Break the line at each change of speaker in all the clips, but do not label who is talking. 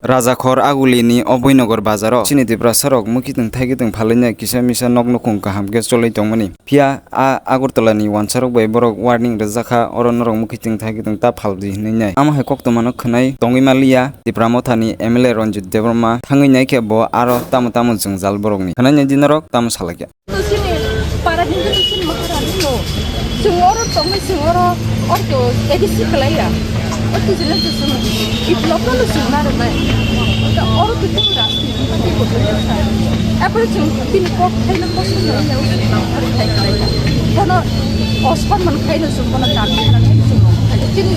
Rajakhor agulini abhoynagar bazaro chini tiprasa rok mukitung thaikitung phalainya kisa misa noknokung kaham ke cholai tongmani phia agortolani wansarok bai borok warning rejakha oro norok mukitung thaikitung ta phaldi hinai ama hai koktomano khnai tongui malia Tipra Mothani MLA Ranjit Debbarma thangai nai ke bo aro tamu jungjal borokni khnai dinarok tamu salakya
para hindu sin maharani no sungoro tongmai sungoro orto edisi kalaya orto jelas sun itloko no sunnar mai da orto tura pati ko apre chung tin ko khaina ko sun no ya usna khai kalaya kono osman man khaina sun kono dam khana khaina sun tin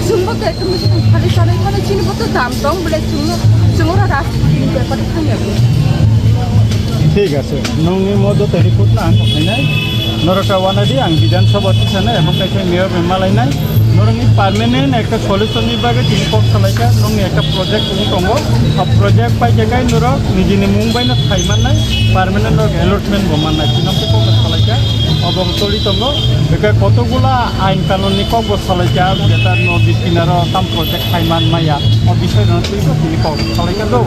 sungbo to ekdom sun khali sare kono chin ko to dam dong bole sungoro ras ke pati khanya
ঠিক আছে নংনি মধ্যে report না আনখাইনাই নরটা ওয়ানাদি আং বিধানসভা তিসানা এবং কাইছে mayor MLA নাই নরংনি permanent একটা solution নিবাগে তিনি কক খালাইকা নংনি একটা প্রজেক্ট দঙ্গ আ প্রজেক্ট পাই জায়গায় নর নিজেনি মুম্বাই না খাইমান নাই পার্মানেন্ট নর অ্যালটমেন্ট বমান নাই তিনকে কক খালাইকা অবং তলি দঙ্গ বেকা কতগুলা আইন কানুননি কক খালাইকা যেটা নদী কিনারো তাম প্রজেক্ট খাইমান মাইয়া ও বিষয় না তিনি কক খালাইকা দো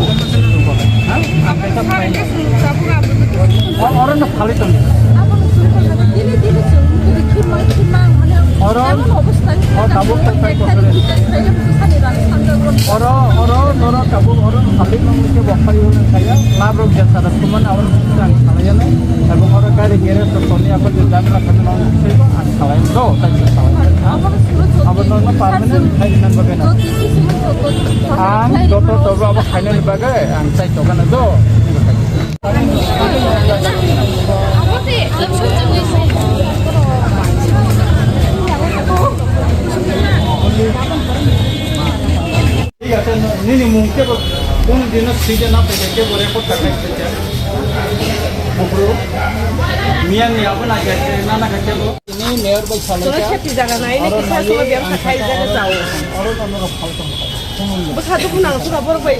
হ্যাঁ এটা final orang nak kali tu. Orang kabut tak orang kabut orang kali orang ke wakil orang saya labrok jasa dah cuman orang sedang salahnya ni. Tapi orang kali kira tertoni apa jalan rakan orang saya salahnya tu tak salahnya. Apa normal permanent kainan bagaimana? Doktor apa kainan bagaimana? Saya cakap tu. ঠিক আছে নিনি মুখে কোন দিন season না পেকে কে বলে কথা খাইতে চায় বকরো মিয়া নি আপনা খাইতে না না খাইতে নি মেয়র বল সালে
তোরা খেতে জায়গা নাই নে কিসা সময় ব্যবসা খাই জায়গা যাও
আরো আমরা ফালতু
বসাদু কুনাং তোরা বড় ভাই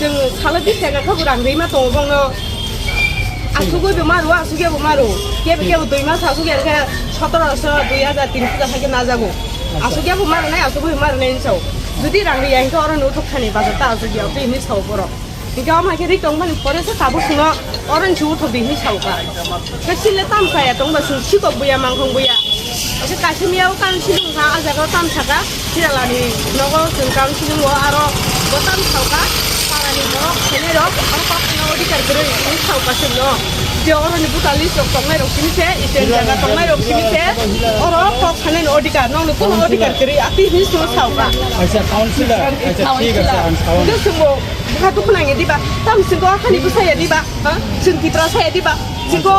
जों साला बिसागा खबरां दैमा दङ बङो आसुगो बेमारो आसुगे बेमारो केबे केबे दैमा सासुगे के 1700 2003 थाके ना जागो आसुगे बेमारो नाय आसुगो बेमारो नाय साव जुदि रांनि यांखौ अर नो दखानि बाजार ता आसुगियाव दैनि साव बर' निका माके रि दं माने परेसे ताबो सुनो अरन छु थ बिनि सावका केसिले तामखाया दंबा सु सिगो बुया मांखं बुया ओके कासिमियाव काउन्सिलिं हा आजागाव तामसाका सिरालानि नगो जों काउन्सिलिं व आरो बोताम सावका पारानि नो खेने रक आरो पाखना अधिकार गरे नि सावका सुनो जे अरनि बुतालि सक तंनाय रखिनिसे इसे जागा तंनाय रखिनिसे अर पाखना अधिकार नंनो कोनो अधिकार गरे आति नि सु सावका
আচ্ছা কাউন্সিলর আচ্ছা ঠিক আছে আন সাওন
जोंबो बुखाथु खोनाङे दिबा ताम सिंगो खानि बुसाया दिबा हा जों तिप्रा साया दिबा सिंगो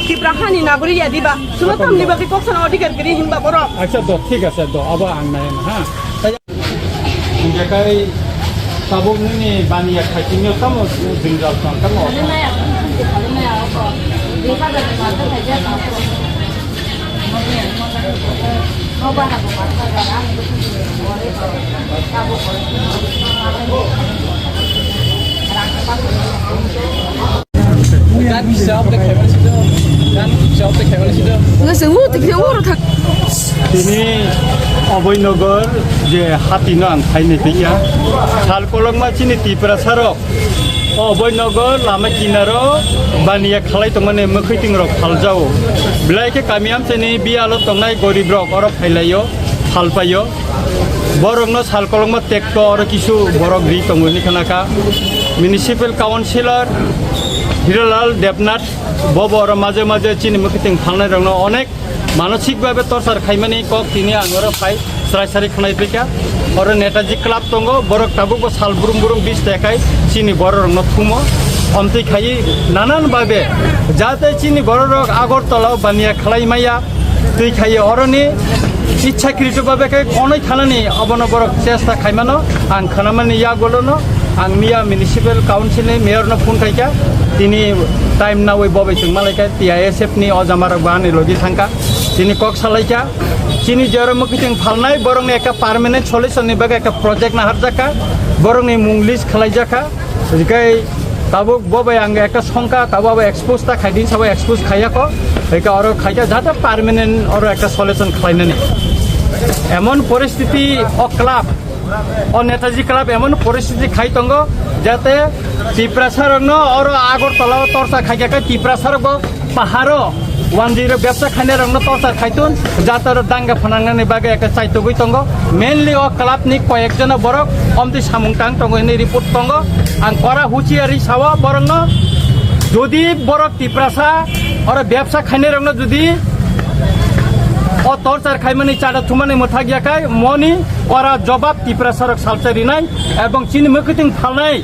तिप्रा खानि नागरिया दिबा सुनो तामनि बागै कखना अधिकार गरि हिनबा बर
আচ্ছা তো ঠিক আছে তো আবা আং নাই হ্যাঁ জায়গায় sabuk ni baniya khai kamu tinggal kamu
Kan bisa optik kamera situ, kan bisa optik kamera situ.
Nggak semua tiga orang tak.
ini abhoynagar je hati nang khaini tiya sal kolongma chini tipra sarok abhoynagar lama kinaro baniya khalai tongmane mukhiting rok phaljao bilai ke kamiam cheni bialo tongnai gorib rok oro phailayo phalpayo borokno sal kolongma tekto oro kisu borok ri tongoni khanaka municipal councilor হিরলাল Debnath ববর মাঝে মাঝে চিনি মুখিতিং ফালনাই রংনো অনেক মানসিকভাবে torture খাইমানি cock তিনি আঙর phi স্রাইসারি খানাই Pika আর Netaji club দङ বরক Tabuk সাল বুরুম বুরুম 20 টাকায় চিনি বড় রংনো থুমো অন্তি খাই নানান ভাবে যাতে চিনি বড় রক আগরতলাও বানিয়া খালাই মাইয়া তুই খাই অরনি ইচ্ছাকৃতভাবে অনেক খানানি অবন বরক চেষ্টা খাইমানো আং খানামানি ইয়া গলনো आं मिया म्युनिसिपल काउन्सिलनि मेयरनो फोन खाइका तिनी टाइम ना वै बबै जों मालायका TISF नि अजामार बानि लगी थांका तिनी कक सालायका चिनी जरो मखिथिं फालनाय बरंनि एका पार्मानेन्ट सल्युशन नि बागै एका प्रोजेक्ट ना हारजाका बरंनि मुं लिस्ट खालायजाका जिकाय ताबो बबै आं एका संका ताबो एक्सपोज ता खाइदिन सबै एक्सपोज खायाको एका अरो खाइका जाता पार्मानेन्ट अरो एका सल्युशन खालायनानै एमन परिस्थिति अ क्लाब ও নেতাজি ক্লাব এমন পরিস্থিতি খাই তঙ্গ যাতে টিপ্রাসা রং আর আগরতলা তরসা খাই খাই টিপ্রাসা পাহাড় 10 ব্যবসা খাইনে রং তরসা খাইতুন যাতে দাঙ্গা ফানাंगनानै बागै একটা চাইতো গই তঙ্গ মেইনলি ও ক্লাবনি কয়েকজন বরক অমতি সামুংটাং তঙ্গ এনে রিপোর্ট তঙ্গ আং করা হুচিয়ারি সাওয়া বরং যদি বরক টিপ্রাসা আর ব্যবসা খাইনে রং যদি ও তরচার খাইমানি চাড়া থুমানি মথা গিয়াখাই মনি ওরা জবাব টিপ্রাসারক সালচারি নাই এবং চিনি মকিতিং ফালনাই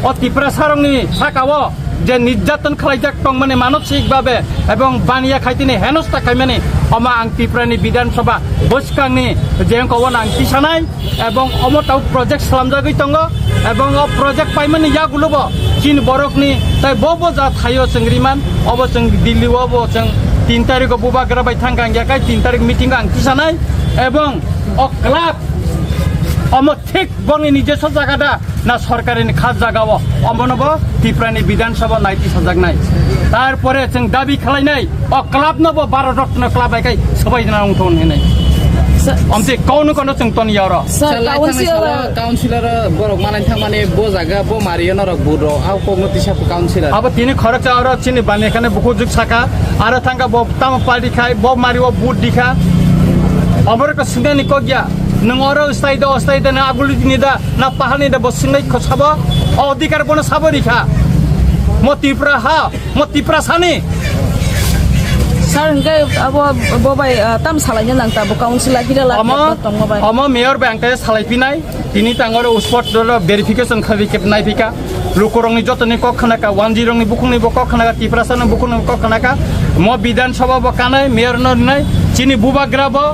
ও টিপ্রাসারংনি সাকাও যে নির্যাতন খালাইজাক টং মানে মানসিকভাবে এবং বানিয়া খাইতিনি হেনস্থা খাইমানি অমা আং টিপ্রানি বিধানসভা বসকাংনি যে কवन আং তিসানাই এবং অমতাও প্রজেক্ট সালামজাগৈ তঙ্গ এবং ও প্রজেক্ট পাইমানি ইয়াগুলোব চিন বরকনি তাই বব যা থাইও চেংরিমান অব जों দিল্লিও ব जों 3 तारिख बुबाग्रा बाय थांगां याखाय 3 तारिख मीटिंग आं तिसानाय एवं अ क्लाब अमो ठीक बंनि निजेस जागादा ना सरकारिनि खास जागाव अमनबो टिप्रानि विधानसभा नायति सजागनाय तारपरे जों दाबि खालायनाय अ क्लाब नबो 12 रत्न क्लाब आयखाय सबाय जना उठन हेनाय अमते कौन जों तन यार
काउन्सिलर बरक मानाय थांमाने बो जागा बो मारियो नरक बुरो आव कगनति साप काउन्सिलर
अब तिनी खरच आरो चिनि बानेखाने बुखु जुग साका आरो थांगा बो ताम पार्टी खाय बो मारियो बुट दिखा अबरक सिंगानि कगिया नंगरो स्टाइद ना आगुलि दिनिदा ना पाहानि दा बसिंनाय खसाबो अधिकार बनो साबरिखा म तिप्रा सानि
Sar hingga abo bobai tam salahnya nang tabu kaunsil lagi dah lah tong bobai.
Ama mayor bangkai salai pinai, ini tanggal usport dulu verification kali kep naik pika. Lukurong ni jatuh ni kok kena ka, 10 ni bukung ni bokok kena ka, tiprasa ni bukung ni bokok kena ka. Mau bidan sabab bokanai, mayor nor nai, cini buba grabo,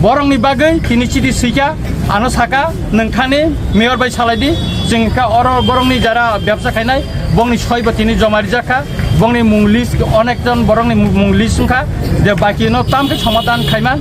borong ni bagai, kini cidi sika, anu saka, nengkane mayor bay salai di, jengka orang borong ni jara biasa kainai, bong ni soy batini jomari jaka. বংনি মুংলিশ অনেকজন বরংনি মুংলিশ সংখ্যা যে বাকি ন তামকে সমাধান খাইমান